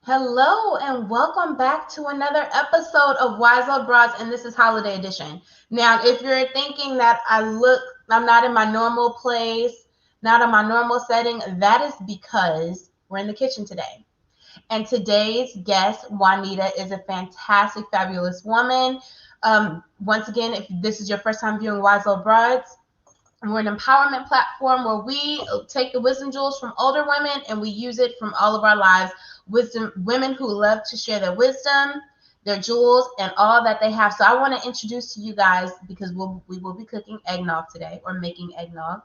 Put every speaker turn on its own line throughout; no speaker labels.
Hello and welcome back to another episode of Wise Old Broads, and this is Holiday Edition. Now, if you're thinking that I'm not in my normal place, not in my normal setting, that is because we're in the kitchen today. And today's guest, Juanita, is a fantastic, fabulous woman. Once again, if this is your first time viewing Wise Old Broads, we're an empowerment platform where we take the wisdom jewels from older women and we use it from all of our lives. Wisdom women who love to share their wisdom, their jewels, and all that they have. So I want to introduce to you guys, because we will be cooking eggnog today, or making eggnog,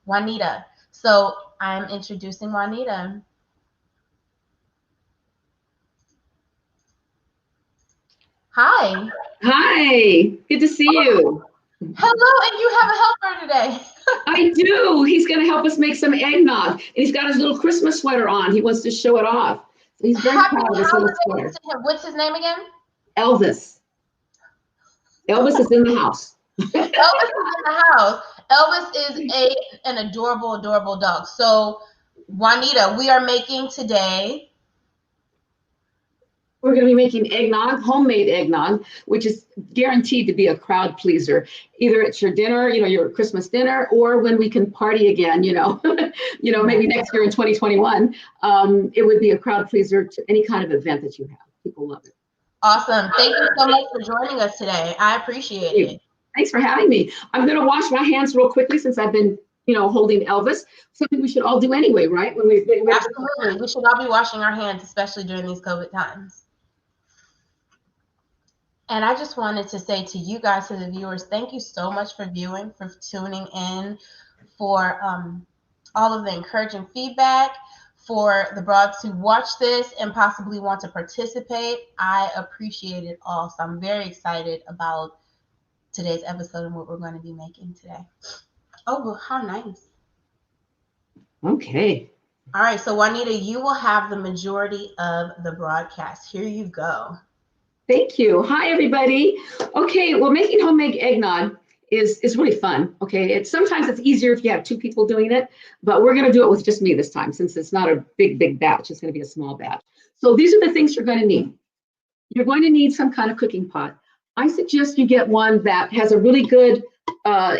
Juanita. So I'm introducing Juanita. Hi.
Hi, good to see you.
Hello, and you have a helper today.
I do. He's going to help us make some eggnog. And he's got his little Christmas sweater on. He wants to show it off. So he's very
Happy
proud of his little
holidays
sweater.
to him. What's his name again?
Elvis. Elvis is in the house.
Elvis is in the house. Elvis is an adorable, adorable dog. So, Juanita, we are making today.
We're going to be making eggnog, homemade eggnog, which is guaranteed to be a crowd pleaser. Either it's your dinner, your Christmas dinner, or when we can party again, maybe next year in 2021, it would be a crowd pleaser to any kind of event that you have. People love it.
Awesome. Thank you so much for joining us today. I appreciate it.
Thanks for having me. I'm going to wash my hands real quickly since I've been, holding Elvis. Something we should all do anyway, right?
Absolutely. We should all be washing our hands, especially during these COVID times. And I just wanted to say to you guys, to the viewers, thank you so much for viewing, for tuning in, for all of the encouraging feedback, for the broads who watch this and possibly want to participate. I appreciate it all. So I'm very excited about today's episode and what we're going to be making today. Oh, well, how nice.
Okay.
All right. So, Juanita, you will have the majority of the broadcast. Here you go.
Thank you. Hi, everybody. Okay, well, making homemade eggnog is really fun. Okay, sometimes it's easier if you have two people doing it, but we're going to do it with just me this time since it's not a big batch. It's going to be a small batch. So these are the things you're going to need. You're going to need some kind of cooking pot. I suggest you get one that has a really good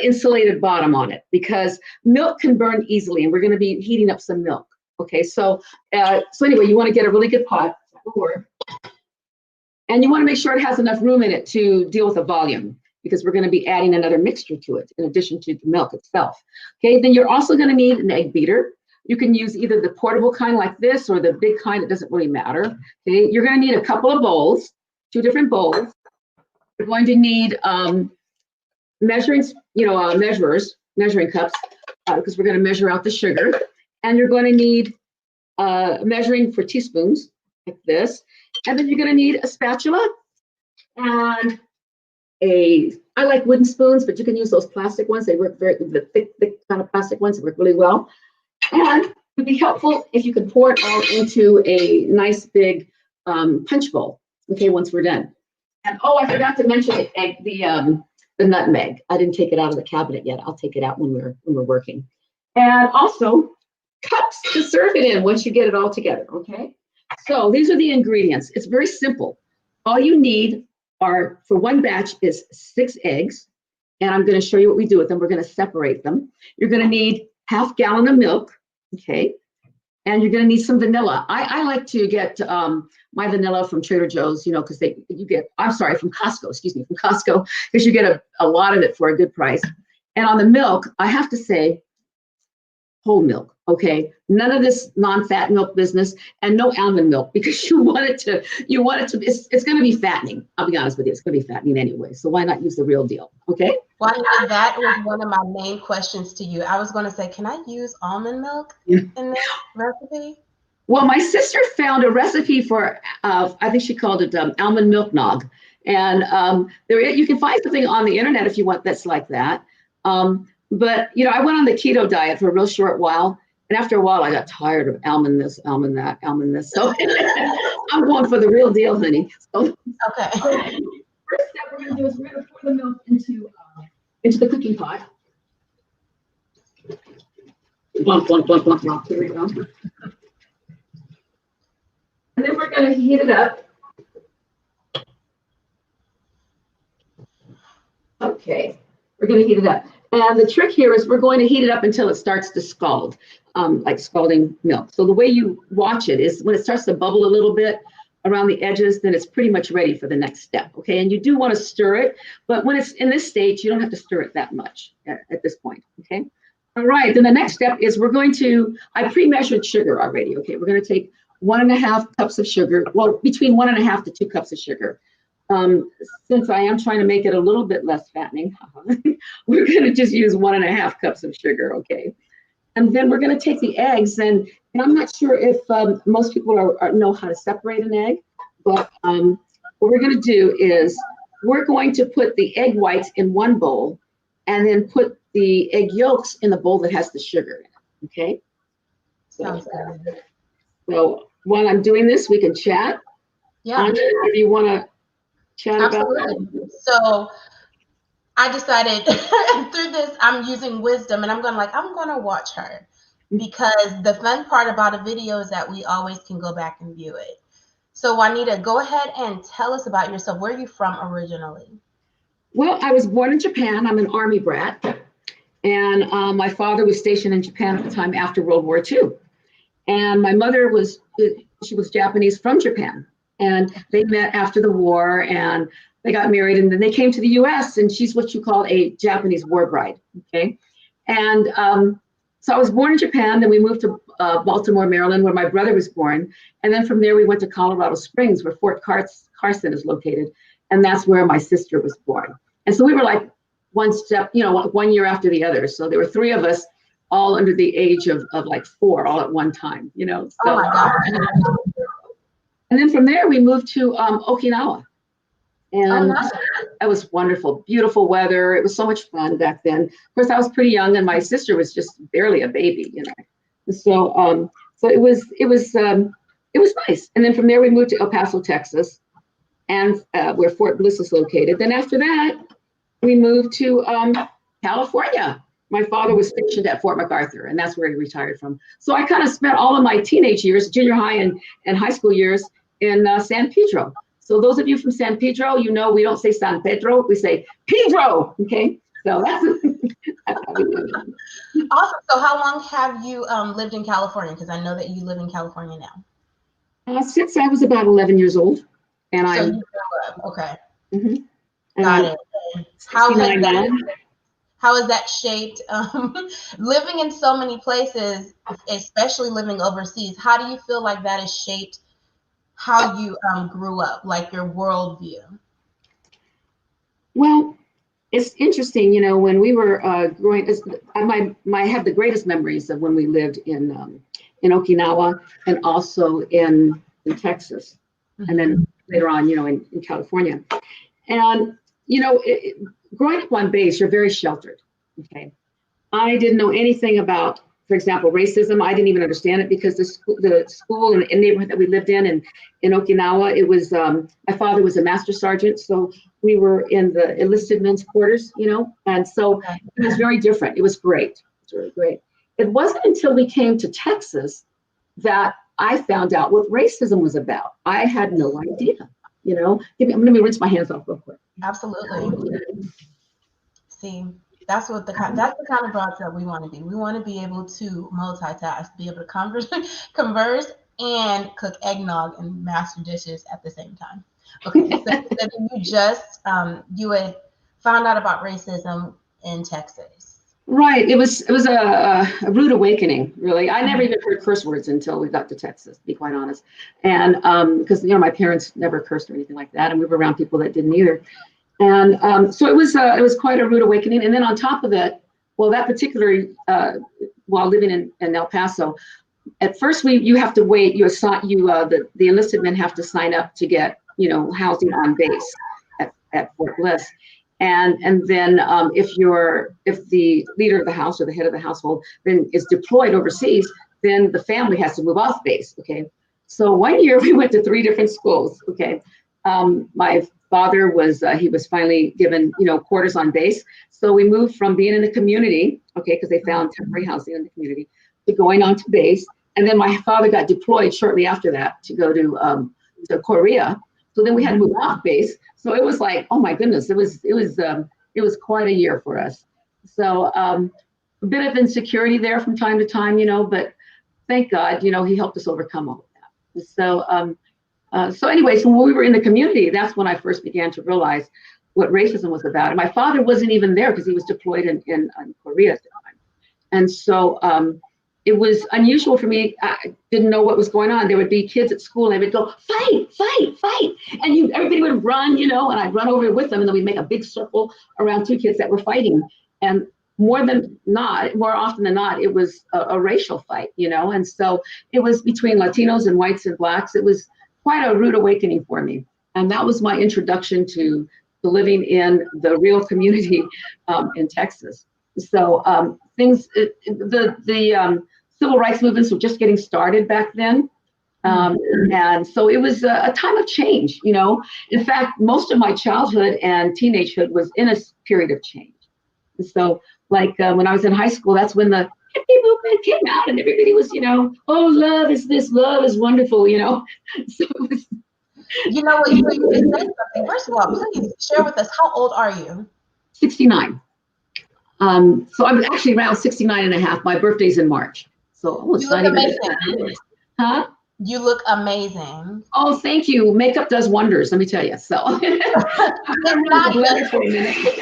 insulated bottom on it because milk can burn easily, and we're going to be heating up some milk. Okay, so anyway, you want to get a really good pot. And you want to make sure it has enough room in it to deal with the volume because we're going to be adding another mixture to it in addition to the milk itself. Okay, then you're also going to need an egg beater. You can use either the portable kind like this or the big kind. It doesn't really matter. Okay, you're going to need a couple of bowls, two different bowls. You're going to need measuring cups because we're going to measure out the sugar. And you're going to need measuring for teaspoons like this. And then you're going to need a spatula and I like wooden spoons, but you can use those plastic ones. They work the thick kind of plastic ones work really well. And it would be helpful if you could pour it all into a nice big punch bowl. Okay, once we're done. And I forgot to mention the nutmeg. I didn't take it out of the cabinet yet. I'll take it out when we're working. And also cups to serve it in once you get it all together. Okay. So these are the ingredients. It's very simple. All you need for one batch is 6 eggs. And I'm going to show you what we do with them. We're going to separate them. You're going to need ½ gallon of milk. Okay. And you're going to need some vanilla. I like to get my vanilla from Trader Joe's, because from Costco, because you get a lot of it for a good price. And on the milk, I have to say, whole milk, okay? None of this non-fat milk business, and no almond milk because you want it to, it's going to be fattening. I'll be honest with you, it's going to be fattening anyway. So why not use the real deal, okay?
Well, that was one of my main questions to you. I was going to say, can I use almond milk in this recipe?
Well, my sister found a recipe for, I think she called it almond milk nog. And you can find something on the internet if you want that's like that. But, I went on the keto diet for a real short while. And after a while, I got tired of almond this, almond that, almond this. So I'm going for the real deal, honey. So,
okay.
First step we're going to do is we're going to pour the milk into the cooking pot. Here we go. And then we're going to heat it up. Okay, we're going to heat it up. And the trick here is we're going to heat it up until it starts to scald, like scalding milk. So the way you watch it is when it starts to bubble a little bit around the edges, then it's pretty much ready for the next step, okay? And you do want to stir it, but when it's in this stage, you don't have to stir it that much at this point, okay? All right, then the next step is I pre-measured sugar already, okay? We're going to take 1.5 cups of sugar, well, between 1.5 to 2 cups of sugar. Since I am trying to make it a little bit less fattening, we're going to just use 1.5 cups of sugar, okay? And then we're going to take the eggs, and I'm not sure if most people know how to separate an egg, but what we're going to do is we're going to put the egg whites in one bowl and then put the egg yolks in the bowl that has the sugar in it, okay?
Sounds good.
So while I'm doing this, we can chat.
Yeah.
If you want to chat
Absolutely.
about that.
So I decided through this, I'm using wisdom, and I'm going to watch her, because the fun part about a video is that we always can go back and view it. So Juanita, go ahead and tell us about yourself. Where are you from originally?
Well, I was born in Japan. I'm an Army brat. And my father was stationed in Japan at the time after World War II. And my mother she was Japanese from Japan. And they met after the war, and they got married, and then they came to the US, and she's what you call a Japanese war bride, okay? And so I was born in Japan, then we moved to Baltimore, Maryland, where my brother was born. And then from there, we went to Colorado Springs, where Fort Carson is located. And that's where my sister was born. And so we were like one step, 1 year after the other. So there were 3 of us all under the age of like 4 all at one time, So,
oh my God.
And then from there, we moved to Okinawa. And
nice.
It was wonderful, beautiful weather. It was so much fun back then. Of course, I was pretty young, and my sister was just barely a baby, So, so it was nice. And then from there, we moved to El Paso, Texas, and where Fort Bliss is located. Then after that, we moved to California. My father was stationed at Fort MacArthur, and that's where he retired from. So I kind of spent all of my teenage years, junior high and high school years, in San Pedro. So those of you from San Pedro, we don't say San Pedro, we say Pedro, okay? So that's how we do it.
Awesome. So how long have you lived in California? Because I know that you live in California now.
Since I was about 11 years old. And
so
I
you grew up. Okay.
Mm-hmm.
Got it. How has that shaped living in so many places, especially living overseas? How do you feel like that has shaped how you grew up, like your worldview?
Well, it's interesting, when we were growing, I have the greatest memories of when we lived in Okinawa and also in Texas, and then later on, in California. And, growing up on base, you're very sheltered, okay? I didn't know anything about, for example, racism. I didn't even understand it because the school and neighborhood that we lived in Okinawa, it was, my father was a master sergeant, so we were in the enlisted men's quarters, and so it was very different. It was great. It was really great. It wasn't until we came to Texas that I found out what racism was about. I had no idea, Let me rinse my hands off real quick.
Absolutely. See, that's the kind of broads that we want to be. We want to be able to multitask, be able to converse and cook eggnog and master dishes at the same time. Okay, so you had found out about racism in Texas.
Right. It was a rude awakening, really. I never even heard curse words until we got to Texas, to be quite honest. And because my parents never cursed or anything like that, and we were around people that didn't either. And so it was quite a rude awakening. And then on top of that, that particular while living in El Paso, at first you have to wait. The enlisted men have to sign up to get housing on base at Fort Bliss. And then if the leader of the house or the head of the household then is deployed overseas, then the family has to move off base. Okay. So 1 year we went to 3 different schools. Okay. My father was finally given quarters on base. So we moved from being in the community, okay, because they found temporary housing in the community, to going on to base. And then my father got deployed shortly after that to go to Korea. So then we had to move off base. So it was like, oh my goodness, it was quite a year for us. So a bit of insecurity there from time to time, but thank God, he helped us overcome all of that. So anyways, when we were in the community, that's when I first began to realize what racism was about. And my father wasn't even there because he was deployed in Korea at the time. And so it was unusual for me. I didn't know what was going on. There would be kids at school and they would go, fight, fight, fight. And everybody would run, and I'd run over with them, and then we'd make a big circle around two kids that were fighting. And more often than not, it was a racial fight, and so it was between Latinos and whites and blacks. It was quite a rude awakening for me. And that was my introduction to living in the real community in Texas. So the civil rights movements were just getting started back then. And so it was a time of change, In fact, most of my childhood and teenagehood was in a period of change. And so like when I was in high school, that's when the hippie movement came out and everybody was, oh, love is this, love is wonderful, So it was,
you know what? You just said something. First of all, please share with us, how old are you?
69. So I'm actually around 69 and a half. My birthday's in March. So
you look amazing.
Huh?
You look amazing.
Oh, thank you. Makeup does wonders, let me tell you. So
it's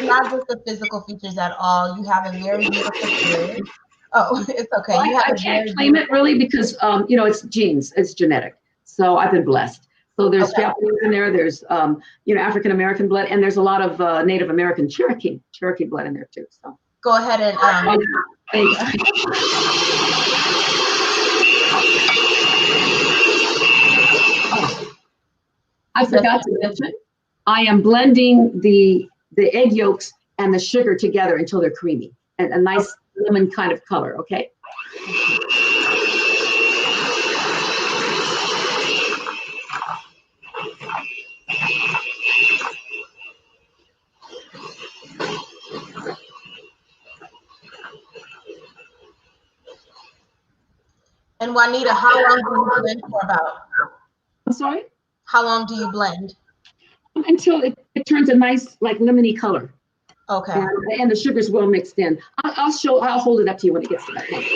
not just the physical features at all. You have a very beautiful beard. Oh, it's okay.
Well, I can't claim it really because it's genes, it's genetic. So I've been blessed. So there's Japanese in there, there's African American blood, and there's a lot of Native American Cherokee blood in there too. So
go ahead and
I forgot to mention, I am blending the egg yolks and the sugar together until they're creamy and a nice lemon kind of color, okay?
And Juanita, how long do you blend for about?
I'm sorry?
How long do you blend?
Until it turns a nice, like, lemony color.
Okay.
And the sugar's well mixed in. I'll hold it up to you when it gets to that point.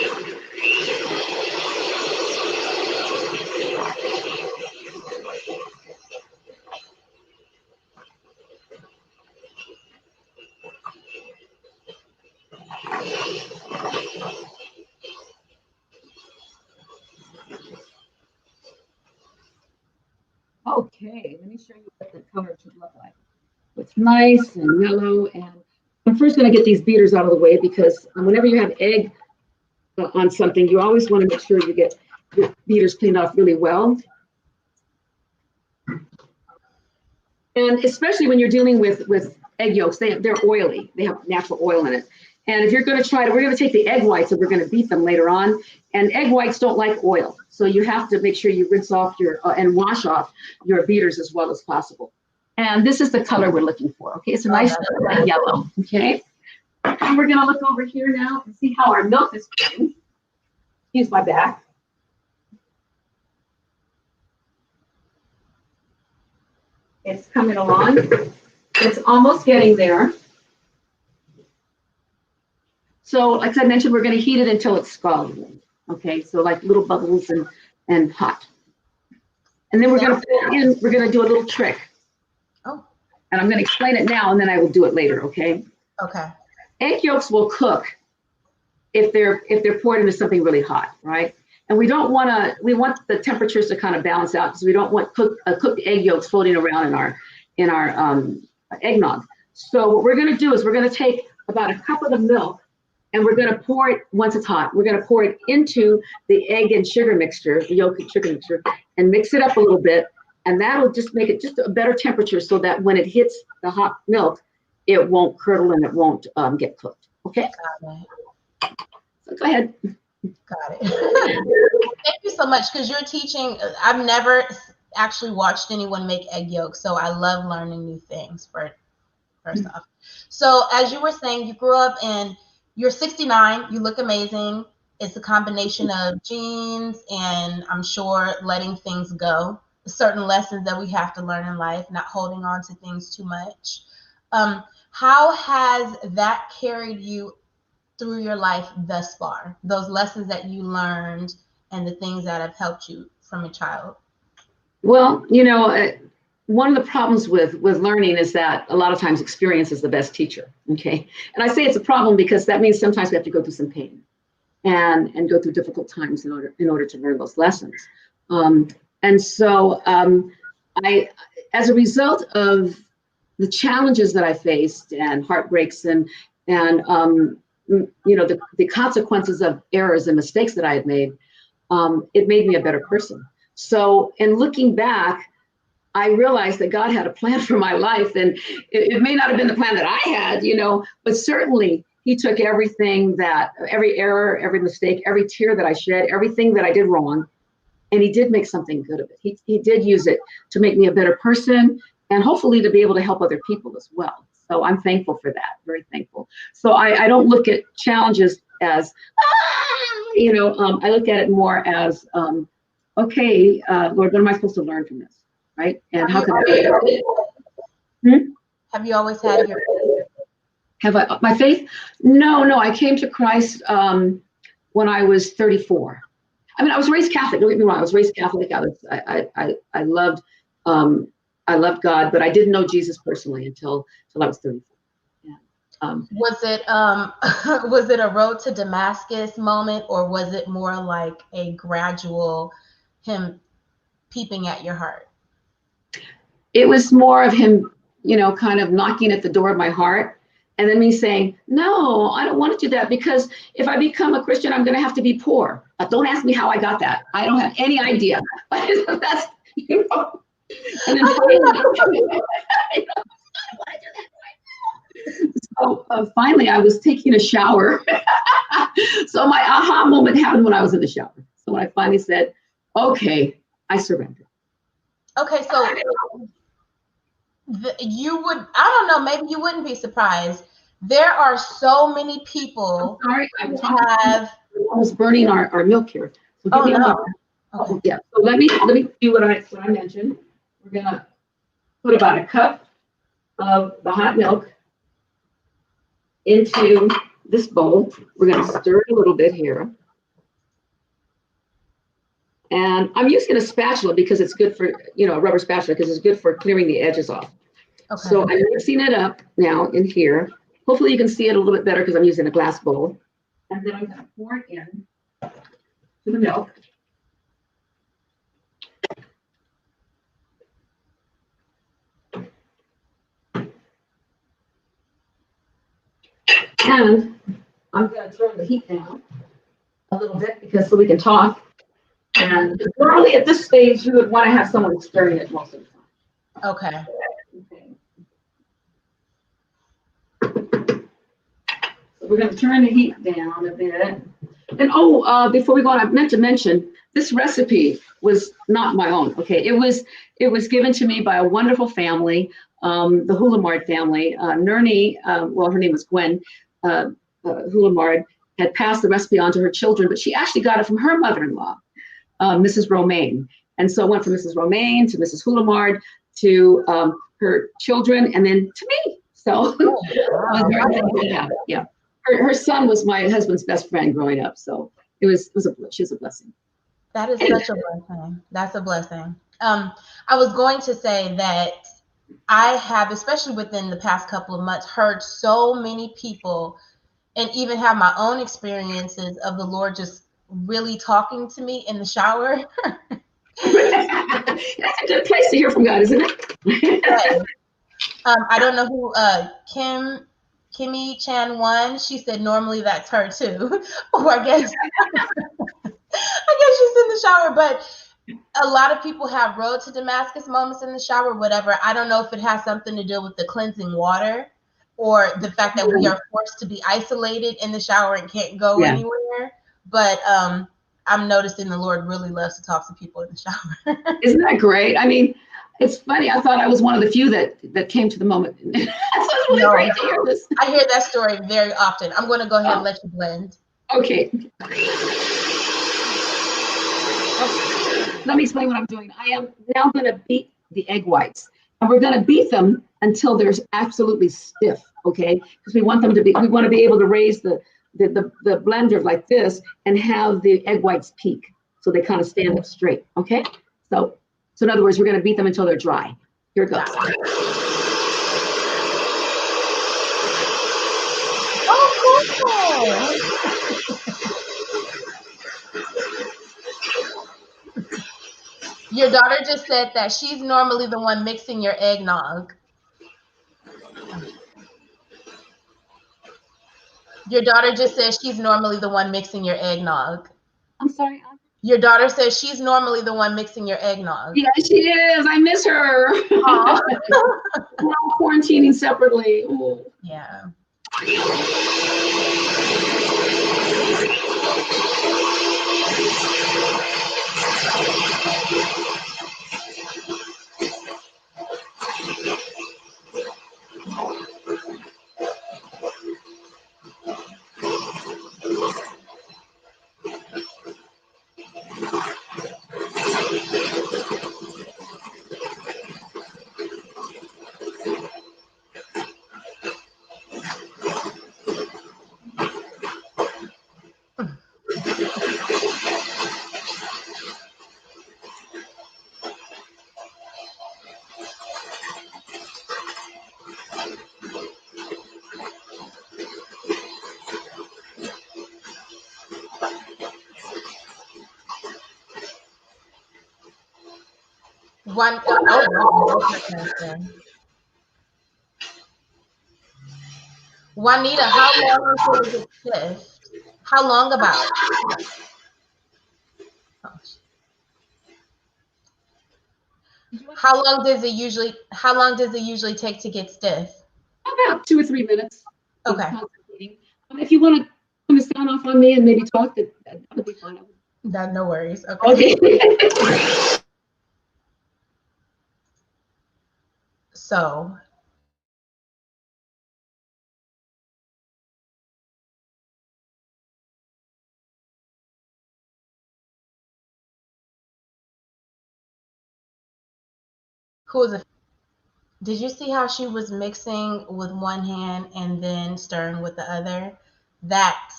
Okay, let me show you what the color should look like. It's nice and yellow, and I'm first going to get these beaters out of the way because whenever you have egg on something, you always want to make sure you get your beaters cleaned off really well. And especially when you're dealing with egg yolks, they're oily. They have natural oil in it. And if you're going to we're going to take the egg whites and we're going to beat them later on. And egg whites don't like oil. So you have to make sure you rinse off and wash off your beaters as well as possible. And this is the color we're looking for. Okay, it's a nice light yellow. Okay. And we're going to look over here now and see how our milk is going. Excuse my back. It's coming along. It's almost getting there. So, like I mentioned, we're going to heat it until it's scalding. Okay, so like little bubbles and hot. And then we're going to do a little trick.
Oh.
And I'm going to explain it now, and then I will do it later. Okay.
Okay.
Egg yolks will cook if they're poured into something really hot, right? And we want the temperatures to kind of balance out because we don't want cooked egg yolks floating around in our eggnog. So what we're going to do is we're going to take about a cup of the milk and we're going to pour it, once it's hot, we're going to pour it into the egg and sugar mixture, the yolk and sugar mixture, and mix it up a little bit. And that'll just make it just a better temperature so that when it hits the hot milk, it won't curdle and it won't get cooked. Okay?
Got it.
So go ahead.
Got it. Thank you so much because you're teaching. I've never actually watched anyone make egg yolk, so I love learning new things first off. So as you were saying, you grew up you're 69, you look amazing. it's a combination of genes and I'm sure letting things go, certain lessons that we have to learn in life, not holding on to things too much. How has that carried you through your life thus far? Those lessons that you learned and the things that have helped you from a child.
Well, one of the problems with learning is that a lot of times experience is the best teacher. Okay, and I say it's a problem because that means sometimes we have to go through some pain and go through difficult times in order to learn those lessons. And so I, as a result of the challenges that I faced and heartbreaks and the consequences of errors and mistakes that I had made, it made me a better person. So in looking back, I realized that God had a plan for my life, and it may not have been the plan that I had, but certainly He took every error, every mistake, every tear that I shed, everything that I did wrong, and He did make something good of it. He did use it to make me a better person and hopefully to be able to help other people as well. So I'm thankful for that, very thankful. So I don't look at challenges as, I look at it more as, okay, Lord, what am I supposed to learn from this? Right? And how can I?
Have you always had your faith?
Have I my faith? No. I came to Christ when I was 34. I mean, I was raised Catholic. Don't get me wrong. I was raised Catholic. I loved God, but I didn't know Jesus personally until I was 34. Yeah.
Was it a road to Damascus moment, or was it more like a gradual Him peeping at your heart?
It was more of Him, kind of knocking at the door of my heart, and then me saying, no, I don't want to do that, because if I become a Christian, I'm going to have to be poor. Don't ask me how I got that. I don't have any idea. That's, and then finally, I was taking a shower. So my aha moment happened when I was in the shower. So when I finally said, okay, I surrender.
Okay, so you would, I don't know, maybe you wouldn't be surprised. There are so many people
who have. I was burning our milk here. So give me a moment. Okay. Yeah. So let me do what I mentioned. We're gonna put about a cup of the hot milk into this bowl. We're gonna stir it a little bit here. And I'm using a spatula because it's good for, a rubber spatula, because it's good for clearing the edges off. Okay. So I'm mixing it up now in here. Hopefully you can see it a little bit better because I'm using a glass bowl. And then I'm going to pour it in to the milk. And I'm going to turn the heat down a little bit so we can talk. And normally at this stage, you would want to have someone stirring it most of the time.
Okay.
So we're going to turn the heat down a bit. And before we go on, I meant to mention this recipe was not my own. Okay, it was given to me by a wonderful family, the Hulamard family. Nerney, her name was Gwen Hulamard, had passed the recipe on to her children, but she actually got it from her mother-in-law, Mrs. Romaine. And so it went from Mrs. Romaine to Mrs. Hulamard to her children, and then to me. So I was very thankful to have it. Yeah. Her son was my husband's best friend growing up, so she was a blessing.
That is such a blessing. That's a blessing. I was going to say that I have, especially within the past couple of months, heard so many people, and even have my own experiences of the Lord just really talking to me in the shower.
That's a good place to hear from God, isn't it?
I don't know who Kimmy Chan won. She said normally that's her too. Or I guess she's in the shower. But a lot of people have road to Damascus moments in the shower, whatever. I don't know if it has something to do with the cleansing water or the fact that we are forced to be isolated in the shower and can't go anywhere. But I'm noticing the Lord really loves to talk to people in the shower.
Isn't that great? I mean, it's funny. I thought I was one of the few that came to the moment. So it's really great to hear this.
I hear that story very often. I'm going to go ahead and let you blend.
Okay. Let me explain what I'm doing. I am now going to beat the egg whites, and we're going to beat them until they're absolutely stiff. Okay, because we want them to be. We want to be able to raise the blender like this and have the egg whites peak, so they kind of stand up straight. Okay, so in other words, we're going to beat them until they're dry. Here it goes.
Oh, cool. Your daughter just said that she's normally the one mixing your eggnog. Your daughter just said she's normally the one mixing your eggnog.
I'm sorry.
Your daughter says she's normally the one mixing your eggnog.
Yeah, she is. I miss her. We're all quarantining separately. Ooh.
Yeah. Juanita, how long until it gets stiff? How long about? How long does it usually take to get stiff?
About 2 or 3 minutes.
Okay.
If you want to turn the sound off on me and maybe talk, that would be fine.
No worries. Okay. So who is it? Did you see how she was mixing with one hand and then stirring with the other? That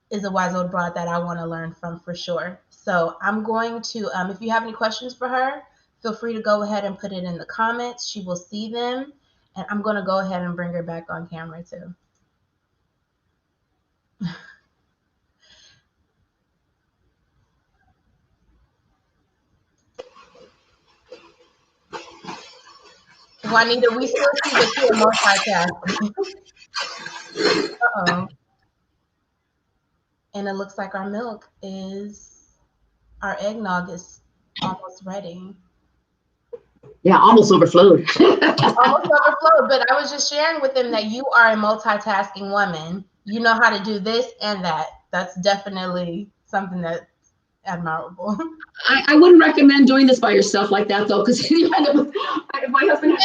is a wise old broad that I want to learn from for sure. So I'm going to, if you have any questions for her, feel free to go ahead and put it in the comments. She will see them. And I'm going to go ahead and bring her back on camera too. Juanita, we still see that you're multitasking. Uh-oh. And it looks like our eggnog is almost ready.
Yeah, almost overflowed.
Almost overflowed, but I was just sharing with them that you are a multitasking woman. You know how to do this and that. That's definitely something that's admirable.
I wouldn't recommend doing this by yourself like that, though, because you end up with my husband.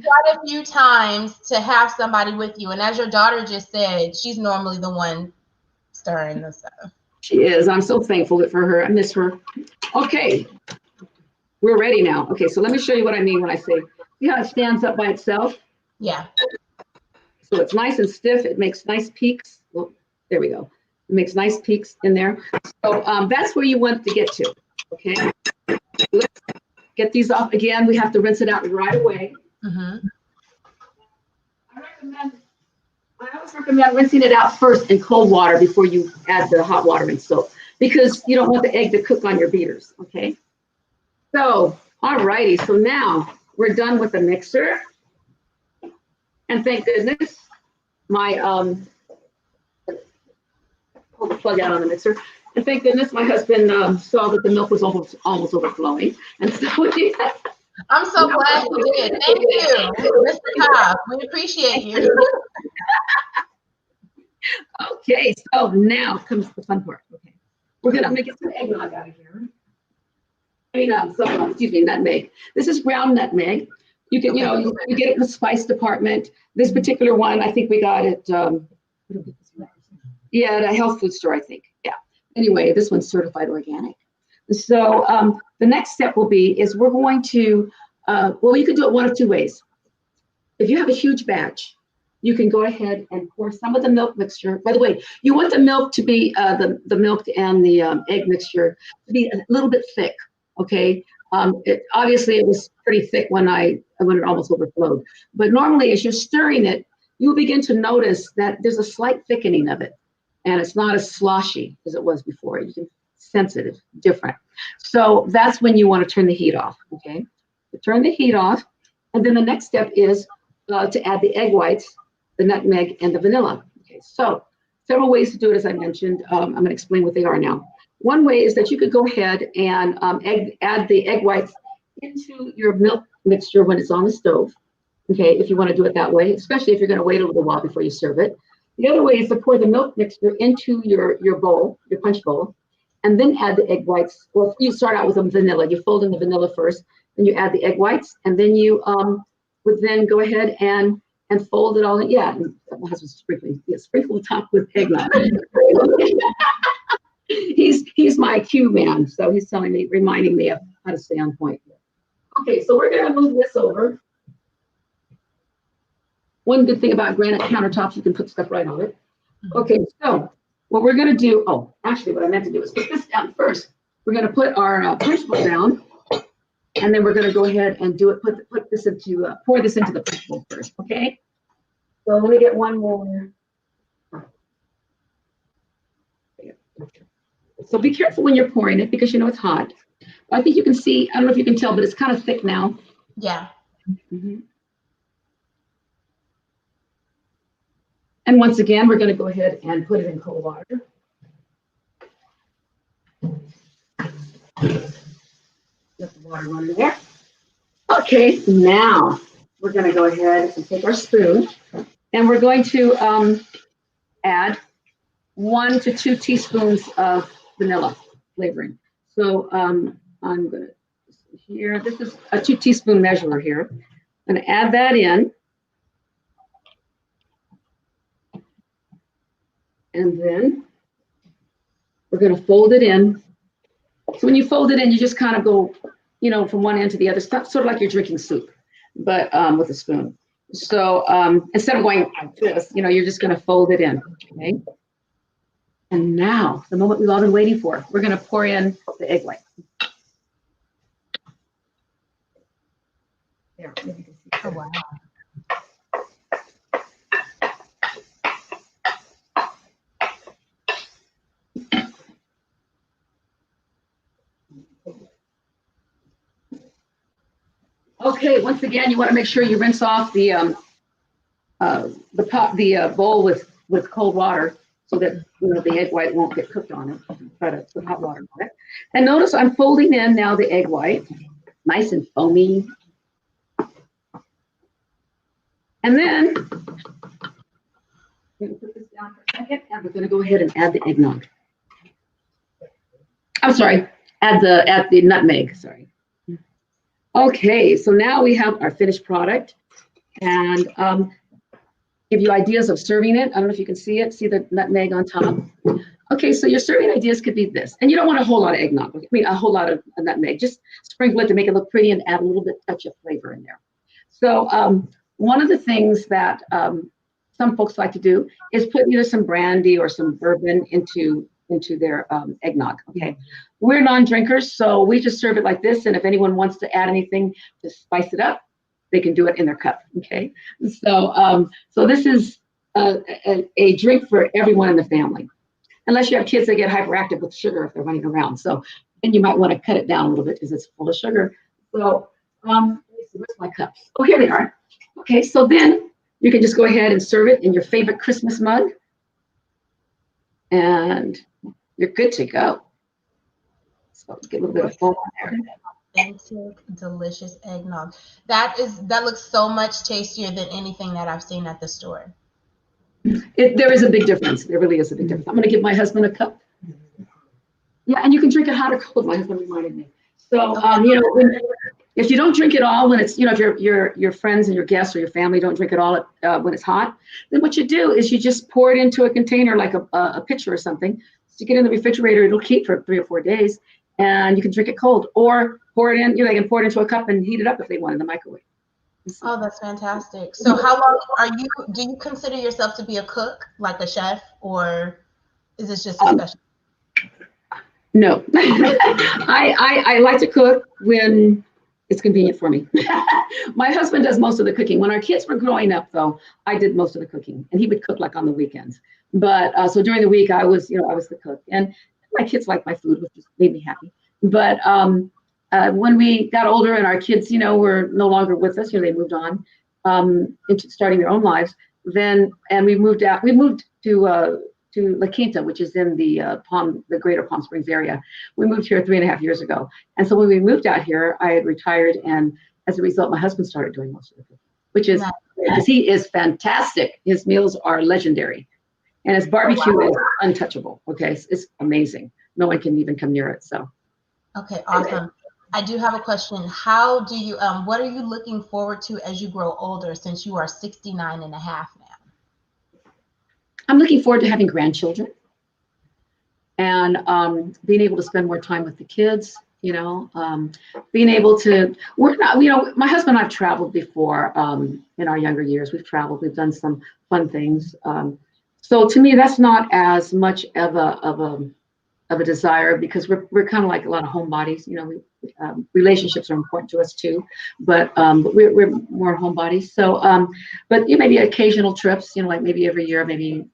Quite a few times to have somebody with you, and as your daughter just said, she's normally the one stirring the stuff.
She is. I'm so thankful for her. I miss her. Okay, we're ready now. Okay, so let me show you what I mean when I say, see how it stands up by itself?
Yeah.
So it's nice and stiff. It makes nice peaks. Well, there we go. It makes nice peaks in there. So that's where you want to get to. Okay. Let's get these off again. We have to rinse it out right away.
Mm-hmm.
I always recommend rinsing it out first in cold water before you add the hot water and soap, because you don't want the egg to cook on your beaters. Okay. So, all righty. So now we're done with the mixer. And thank goodness my pull the plug out on the mixer. And thank goodness my husband saw that the milk was almost overflowing. And so
I'm so glad you did. Thank you, Mr. Cobb. We appreciate you.
Okay, so now comes the fun part. Okay, I'm gonna get some eggnog out of here. Excuse me, nutmeg. This is ground nutmeg. You can, you get it in the spice department. This particular one, I think we got it. Yeah, at a health food store, I think. Yeah. Anyway, this one's certified organic. So the next step will be is we're going to, well, you can do it one of two ways. If you have a huge batch, you can go ahead and pour some of the milk mixture. By the way, you want the milk to be, the milk and the egg mixture to be a little bit thick, okay? Obviously, it was pretty thick when it almost overflowed. But normally, as you're stirring it, you'll begin to notice that there's a slight thickening of it. And it's not as sloshy as it was before. You can sense it, it's different. So that's when you want to turn the heat off, okay? So turn the heat off. And then the next step is to add the egg whites, the nutmeg, and the vanilla. Okay, so several ways to do it, as I mentioned. I'm going to explain what they are now. One way is that you could go ahead and add the egg whites into your milk mixture when it's on the stove. Okay, if you want to do it that way, especially if you're going to wait a little while before you serve it. The other way is to pour the milk mixture into your bowl, your punch bowl, and then add the egg whites. Well, you start out with the vanilla. You fold in the vanilla first, then you add the egg whites, and then you would then go ahead and fold it all in. Yeah, my husband's sprinkling. Yeah, sprinkle the top with eggnog. he's my cue man, so he's telling me, reminding me of how to stay on point. Okay, so we're gonna move this over. One good thing about granite countertops, you can put stuff right on it. Okay, so what we're gonna do, oh, actually what I meant to do is put this down first. We're gonna put our punch bowl down, and then we're gonna go ahead and do it, pour this into the punch bowl first, okay? So let me get one more. So be careful when you're pouring it because you know it's hot. I think you can see, I don't know if you can tell, but it's kind of thick now.
Yeah.
Mm-hmm. And once again, we're going to go ahead and put it in cold water. Let the water run in there. Okay, now we're going to go ahead and take our spoon, and we're going to add 1 to 2 teaspoons of vanilla flavoring. So I'm going to, here, this is a 2 teaspoon measurer here. I'm going to add that in. And then we're going to fold it in. So when you fold it in, you just kind of go, you know, from one end to the other, sort of like you're drinking soup, but with a spoon. So instead of going like this, you know, you're just going to fold it in. Okay. And now, the moment we've all been waiting for, we're going to pour in the egg white. There, you can see.
Oh, wow.
Okay, once again, you want to make sure you rinse off the bowl with cold water so that, you know, the egg white won't get cooked on it. Try to put hot water on it. And notice I'm folding in now the egg white, nice and foamy. And then we're going to put this down for a second, and we're going to go ahead and add the eggnog. I'm sorry, add the nutmeg. Sorry. Okay, so now we have our finished product, and give you ideas of serving it. I don't know if you can see it. See the nutmeg on top. Okay, so your serving ideas could be this, and you don't want a whole lot of eggnog. I mean, a whole lot of nutmeg. Just sprinkle it to make it look pretty and add a little bit touch of flavor in there. So one of the things that some folks like to do is put either some brandy or some bourbon into their eggnog. Okay, we're non-drinkers, so we just serve it like this. And if anyone wants to add anything to spice it up, they can do it in their cup. Okay, so so this is a drink for everyone in the family, unless you have kids that get hyperactive with sugar if they're running around. So then you might want to cut it down a little bit because it's full of sugar. So where's my cups? Oh, here they are. Okay, so then you can just go ahead and serve it in your favorite Christmas mug, and you're good to go. So get a little bit of foam on there.
Authentic, delicious eggnog. That looks so much tastier than anything that I've seen at the store.
There is a big difference. There really is a big difference. I'm going to give my husband a cup. Yeah, and you can drink it hot or cold. My husband reminded me. So you know, If you don't drink it all when it's, if your friends and your guests or your family don't drink it all when it's hot, then what you do is you just pour it into a container like a pitcher or something, stick it in the refrigerator. It'll keep for 3 or 4 days, and you can drink it cold, or pour it in. They can pour it into a cup and heat it up if they want in the microwave.
Oh, that's fantastic. So how long do you consider yourself to be a cook, like a chef, or is this just a special?
No, I like to cook when it's convenient for me. My husband does most of the cooking. When our kids were growing up, though, I did most of the cooking, and he would cook like on the weekends. But so during the week, I was the cook, and my kids liked my food, which just made me happy. But when we got older and our kids, were no longer with us, they moved on into starting their own lives. And we moved out. We moved to La Quinta, which is in the greater Palm Springs area. We moved here 3.5 years ago. And so when we moved out here, I had retired. And as a result, my husband started doing most of the cooking, which is because he is fantastic. His meals are legendary. And his barbecue is untouchable. Okay. It's amazing. No one can even come near it. So.
Okay. Awesome. I do have a question. How do you, what are you looking forward to as you grow older, since you are 69 and a half now?
I'm looking forward to having grandchildren and being able to spend more time with the kids, being able to, my husband and I've traveled before in our younger years. We've traveled, we've done some fun things. So to me, that's not as much of a desire, because we're kind of like a lot of homebodies. Relationships are important to us too, but we're more homebodies. So, but maybe occasional trips, like maybe every year, maybe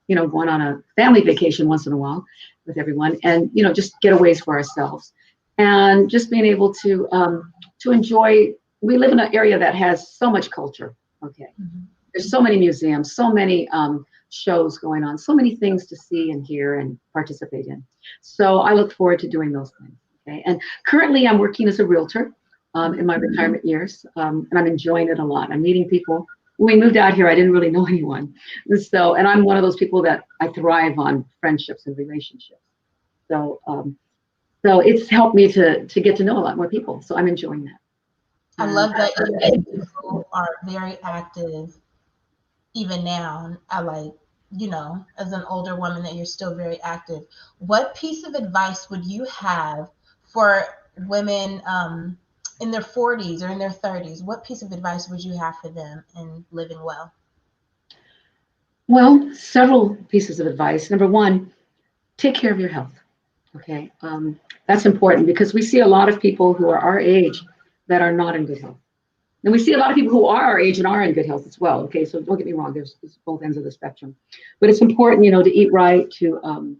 going on a family vacation once in a while with everyone, and just getaways for ourselves, and just being able to enjoy. We live in an area that has so much culture. Okay, there's so many museums, so many shows going on, so many things to see and hear and participate in. So I look forward to doing those things. Okay, and currently I'm working as a realtor in my retirement years, and I'm enjoying it a lot. I'm meeting people. When we moved out here, I didn't really know anyone, and I'm one of those people that I thrive on friendships and relationships. So it's helped me to get to know a lot more people. So I'm enjoying that.
I love that you are very active even now. I like, as an older woman, that you're still very active. What piece of advice would you have for women in their 40s or in their 30s? What piece of advice would you have for them in living well?
Well, several pieces of advice. Number one, take care of your health. Okay, that's important, because we see a lot of people who are our age that are not in good health. And we see a lot of people who are our age and are in good health as well. Okay, so don't get me wrong, there's both ends of the spectrum. But it's important, to eat right, to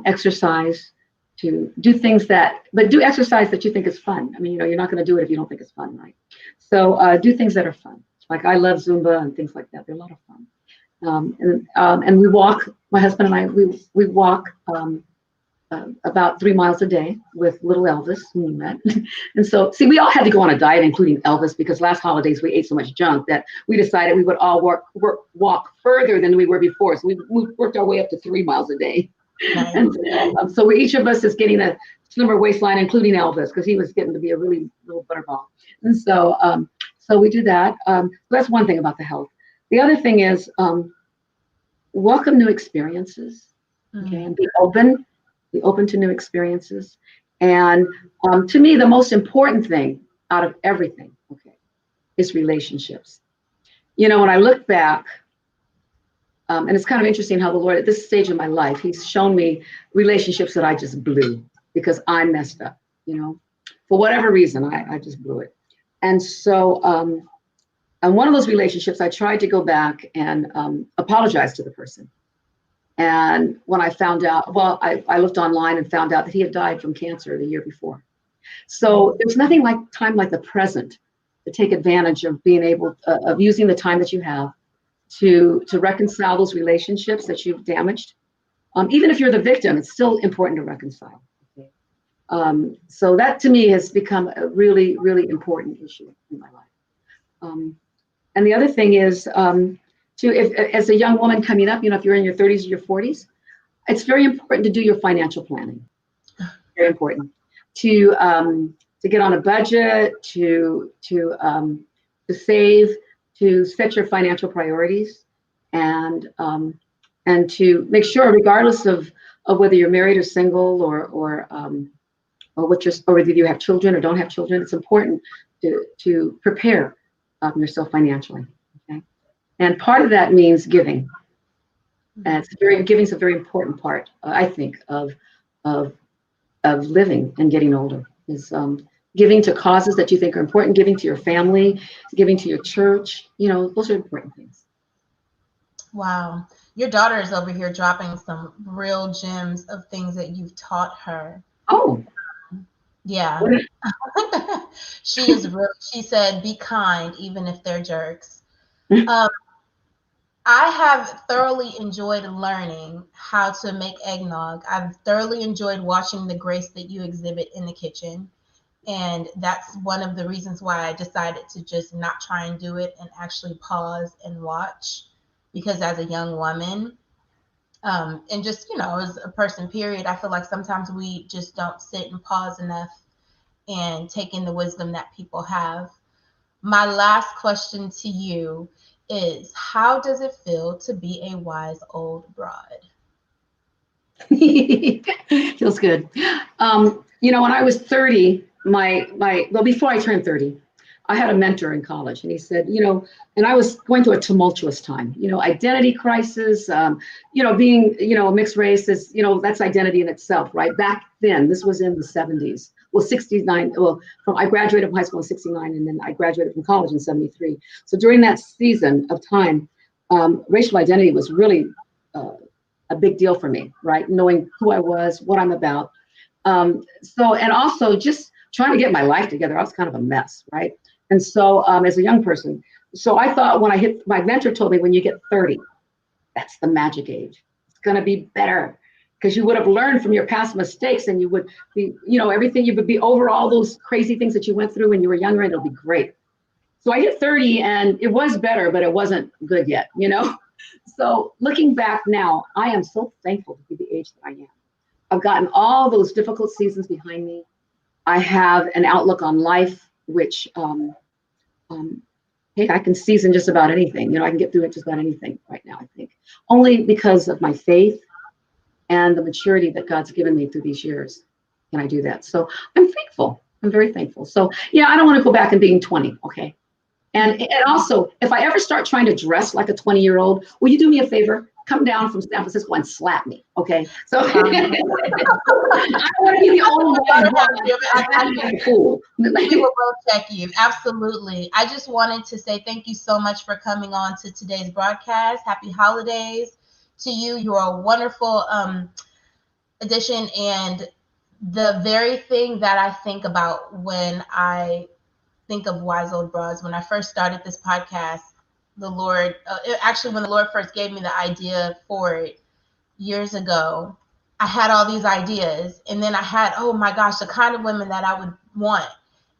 exercise, to do things but do exercise that you think is fun. I mean, you're not going to do it if you don't think it's fun, right? So do things that are fun. Like I love Zumba and things like that. They're a lot of fun. And we walk, my husband and I, we walk about 3 miles a day with little Elvis, whom we met. And so, see, we all had to go on a diet, including Elvis, because last holidays we ate so much junk that we decided we would all walk further than we were before. So we worked our way up to 3 miles a day. And so each of us is getting a slimmer waistline, including Elvis, because he was getting to be a really little butterball. And so, so we do that. So that's one thing about the health. The other thing is welcome new experiences. Okay, and be open to new experiences. And to me, the most important thing out of everything, okay, is relationships. When I look back, and it's kind of interesting how the Lord, at this stage of my life, He's shown me relationships that I just blew because I messed up, for whatever reason, I just blew it. And so, and one of those relationships, I tried to go back and apologize to the person. And when I found out, well, I looked online and found out that he had died from cancer the year before. So there's nothing like time like the present to take advantage of being able of using the time that you have to reconcile those relationships that you've damaged. Even if you're the victim, it's still important to reconcile. Okay? So that to me has become a really, really important issue in my life. And the other thing is, as a young woman coming up, if you're in your 30s or your 40s, it's very important to do your financial planning. Very important to get on a budget, to save, to set your financial priorities, and to make sure, regardless of whether you're married or single, or whether you have children or don't have children, it's important to prepare yourself financially. Okay, and part of that means giving. And giving is a very important part, I think, of living and getting older. Is giving to causes that you think are important, giving to your family, giving to your church. Those are important things.
Wow. Your daughter is over here dropping some real gems of things that you've taught her.
Oh.
Yeah. She said, be kind, even if they're jerks. I have thoroughly enjoyed learning how to make eggnog. I've thoroughly enjoyed watching the grace that you exhibit in the kitchen. And that's one of the reasons why I decided to just not try and do it and actually pause and watch. Because as a young woman, and just, as a person, period, I feel like sometimes we just don't sit and pause enough and take in the wisdom that people have. My last question to you is, how does it feel to be a wise old broad?
Feels good. When I was 30, before I turned 30, I had a mentor in college, and he said, and I was going through a tumultuous time, identity crisis, being, mixed race is, that's identity in itself, right? Back then, this was in the 70s. Well, 69, I graduated from high school in 69, and then I graduated from college in 73. So during that season of time, racial identity was really a big deal for me, right? Knowing who I was, what I'm about. And also just trying to get my life together. I was kind of a mess, right? And so as a young person, so I thought my mentor told me, when you get 30, that's the magic age. It's going to be better, because you would have learned from your past mistakes, and you would be, everything, you would be over all those crazy things that you went through when you were younger, and it'll be great. So I hit 30, and it was better, but it wasn't good yet, So looking back now, I am so thankful to be the age that I am. I've gotten all those difficult seasons behind me. I have an outlook on life, which, hey, I can season just about anything. I can get through it just about anything right now, I think. Only because of my faith and the maturity that God's given me through these years can I do that. So I'm thankful. I'm very thankful. So yeah, I don't want to go back and being 20, okay? And also, if I ever start trying to dress like a 20-year-old, will you do me a favor? Come down from San Francisco and slap me, okay? So I want to be the only one fool.
We will both check you. Absolutely. I just wanted to say thank you so much for coming on to today's broadcast. Happy holidays to you. You are a wonderful addition. And the very thing that I think about when I think of Wise Old Broads, when I first started this podcast, the Lord, when the Lord first gave me the idea for it years ago, I had all these ideas, and then I had, oh my gosh, the kind of women that I would want.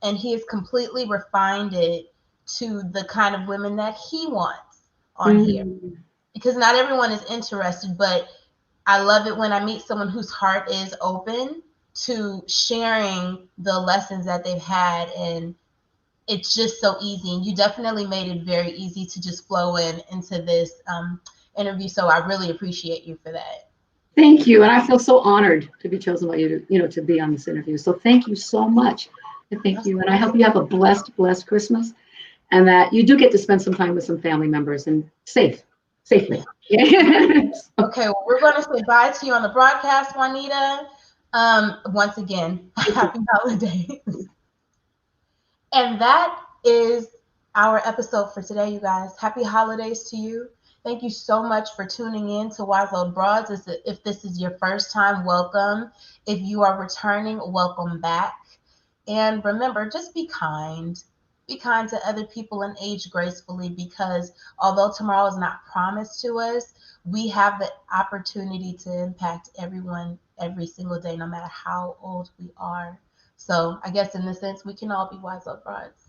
And He has completely refined it to the kind of women that He wants on here. Because not everyone is interested, but I love it when I meet someone whose heart is open to sharing the lessons that they've had, and it's just so easy. And you definitely made it very easy to just flow into this interview. So I really appreciate you for that.
Thank you. And I feel so honored to be chosen by you to be on this interview. So thank you so much. And thank you. And I hope you have a blessed Christmas, and that you do get to spend some time with some family members, and safely.
Okay, well, we're going to say bye to you on the broadcast, Juanita. Once again, happy holidays. And that is our episode for today, you guys. Happy holidays to you. Thank you so much for tuning in to Wise Old Broads. If this is your first time, welcome. If you are returning, welcome back. And remember, just be kind. Be kind to other people and age gracefully, because although tomorrow is not promised to us, we have the opportunity to impact everyone every single day, no matter how old we are. So I guess in this sense, we can all be Wise Old Broads.